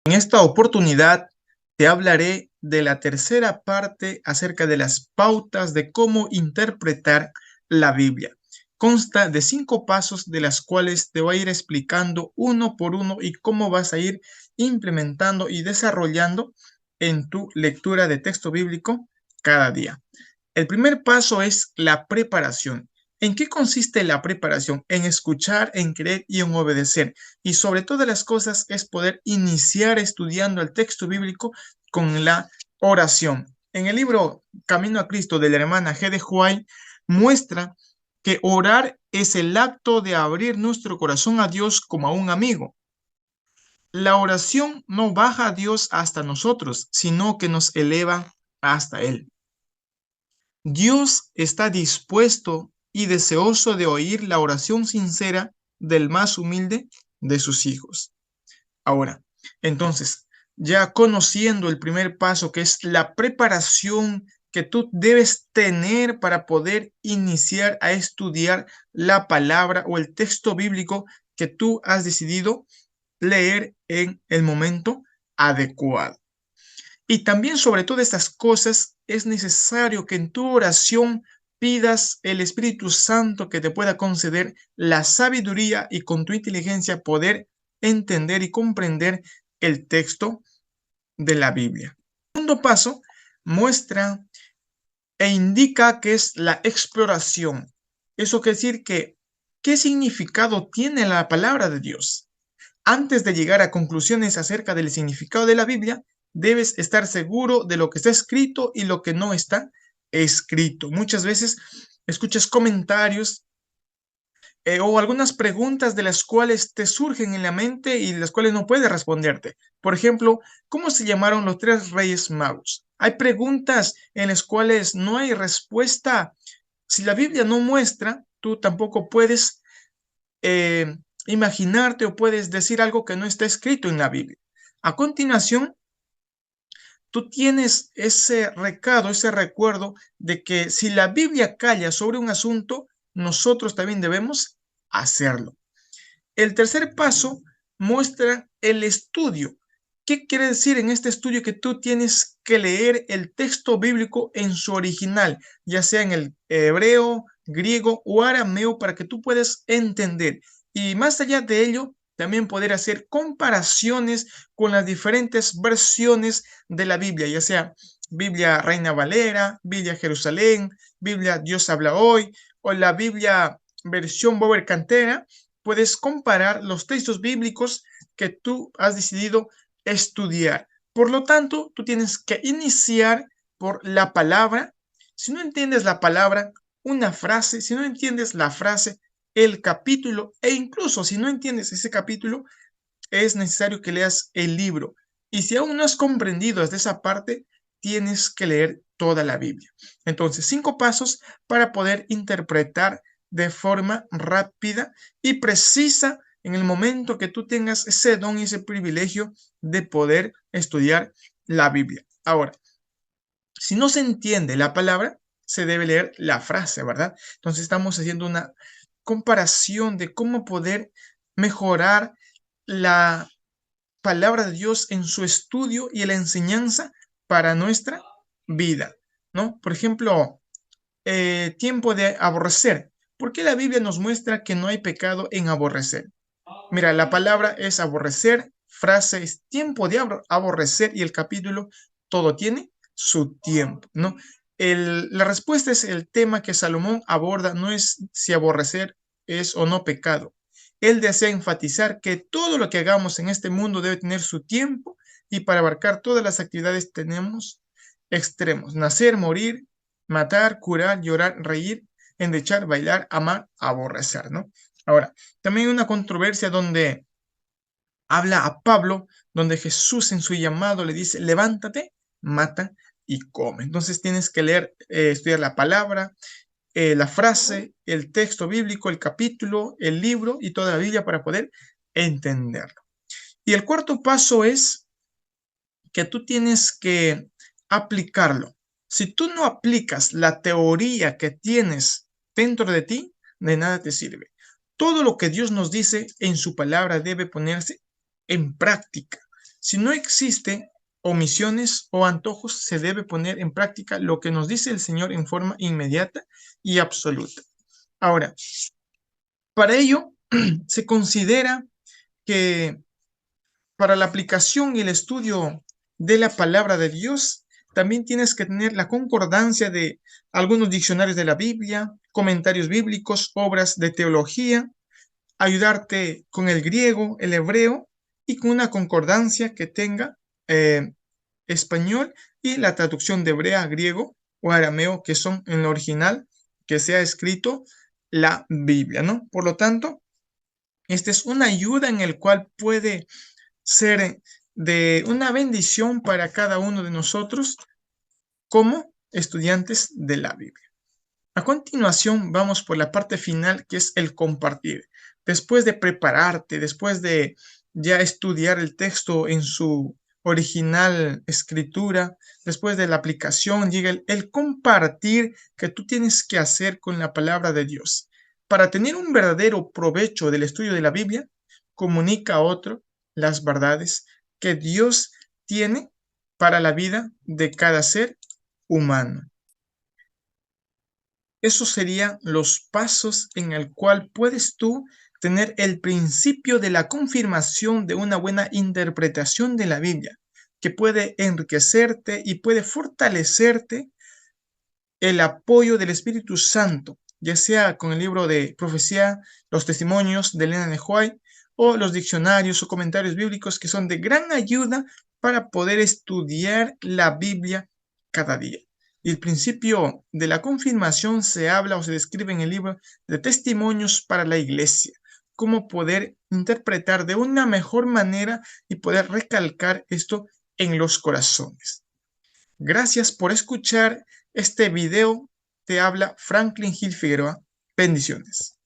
En esta oportunidad te hablaré de la tercera parte acerca de las pautas de cómo interpretar la Biblia. Consta de 5 pasos de las cuales te voy a ir explicando uno por uno y cómo vas a ir implementando y desarrollando en tu lectura de texto bíblico cada día. El primer paso es la preparación. ¿En qué consiste la preparación? En escuchar, en creer y en obedecer. Y sobre todas las cosas es poder iniciar estudiando el texto bíblico con la oración. En el libro Camino a Cristo de la hermana G. de Huay muestra que orar es el acto de abrir nuestro corazón a Dios como a un amigo. La oración no baja a Dios hasta nosotros, sino que nos eleva hasta Él. Dios está dispuesto y deseoso de oír la oración sincera del más humilde de sus hijos. Ahora, entonces, ya conociendo el primer paso, que es la preparación que tú debes tener para poder iniciar a estudiar la palabra o el texto bíblico que tú has decidido leer en el momento adecuado. Y también sobre todas estas cosas es necesario que en tu oración pidas el Espíritu Santo que te pueda conceder la sabiduría y con tu inteligencia poder entender y comprender el texto de la Biblia. El segundo paso muestra e indica que es la exploración. Eso quiere decir que, ¿qué significado tiene la palabra de Dios? Antes de llegar a conclusiones acerca del significado de la Biblia, debes estar seguro de lo que está escrito y lo que no está escrito. Muchas veces escuchas comentarios o algunas preguntas de las cuales te surgen en la mente y las cuales no puedes responderte. Por ejemplo, ¿cómo se llamaron los 3 reyes magos? Hay preguntas en las cuales no hay respuesta. Si la Biblia no muestra, tú tampoco puedes imaginarte o puedes decir algo que no está escrito en la Biblia. A continuación, tú tienes ese recado, ese recuerdo de que si la Biblia calla sobre un asunto, nosotros también debemos hacerlo. El tercer paso muestra el estudio. ¿Qué quiere decir en este estudio? Que tú tienes que leer el texto bíblico en su original, ya sea en el hebreo, griego o arameo, para que tú puedas entender. Y más allá de ello, también poder hacer comparaciones con las diferentes versiones de la Biblia, ya sea Biblia Reina Valera, Biblia Jerusalén, Biblia Dios habla hoy, o la Biblia versión Bober Cantera. Puedes comparar los textos bíblicos que tú has decidido estudiar. Por lo tanto, tú tienes que iniciar por la palabra. Si no entiendes la palabra, una frase. Si no entiendes la frase, el capítulo. E incluso si no entiendes ese capítulo, es necesario que leas el libro. Y si aún no has comprendido desde esa parte, tienes que leer toda la Biblia. Entonces, 5 pasos para poder interpretar de forma rápida y precisa en el momento que tú tengas ese don y ese privilegio de poder estudiar la Biblia. Ahora, si no se entiende la palabra, se debe leer la frase, ¿verdad? Entonces estamos haciendo una comparación de cómo poder mejorar la palabra de Dios en su estudio y en la enseñanza para nuestra vida, ¿no? Por ejemplo, tiempo de aborrecer. ¿Por qué la Biblia nos muestra que no hay pecado en aborrecer? Mira, la palabra es aborrecer, frase es tiempo de aborrecer y el capítulo todo tiene su tiempo, ¿no? La respuesta es el tema que Salomón aborda, no es si aborrecer es o no pecado. Él desea enfatizar que todo lo que hagamos en este mundo debe tener su tiempo y para abarcar todas las actividades tenemos extremos: nacer, morir, matar, curar, llorar, reír, endechar, bailar, amar, aborrecer, ¿no? Ahora, también hay una controversia donde habla a Pablo, donde Jesús en su llamado le dice: levántate, mata y come. Entonces tienes que leer, estudiar la palabra, la frase, el texto bíblico, el capítulo, el libro y toda la Biblia para poder entenderlo. Y el cuarto paso es que tú tienes que aplicarlo. Si tú no aplicas la teoría que tienes dentro de ti, de nada te sirve. Todo lo que Dios nos dice en su palabra debe ponerse en práctica. Si no existe omisiones o antojos, se debe poner en práctica lo que nos dice el Señor en forma inmediata y absoluta. Ahora, para ello, se considera que para la aplicación y el estudio de la palabra de Dios, también tienes que tener la concordancia de algunos diccionarios de la Biblia, comentarios bíblicos, obras de teología, ayudarte con el griego, el hebreo y con una concordancia que tenga español y la traducción de hebrea a griego o arameo, que son en lo original que se ha escrito la Biblia, ¿no? Por lo tanto, esta es una ayuda en el cual puede ser de una bendición para cada uno de nosotros como estudiantes de la Biblia. A continuación, vamos por la parte final, que es el compartir. Después de prepararte, después de ya estudiar el texto en su original escritura, después de la aplicación, llega el compartir que tú tienes que hacer con la palabra de Dios. Para tener un verdadero provecho del estudio de la Biblia, comunica a otro las verdades que Dios tiene para la vida de cada ser humano. Esos serían los pasos en el cual puedes tú tener el principio de la confirmación de una buena interpretación de la Biblia, que puede enriquecerte y puede fortalecerte el apoyo del Espíritu Santo, ya sea con el libro de profecía, los testimonios de Elena de White, o los diccionarios o comentarios bíblicos que son de gran ayuda para poder estudiar la Biblia cada día. Y el principio de la confirmación se habla o se describe en el libro de Testimonios para la Iglesia, cómo poder interpretar de una mejor manera y poder recalcar esto en los corazones. Gracias por escuchar este video. Te habla Franklin Gil Figueroa. Bendiciones.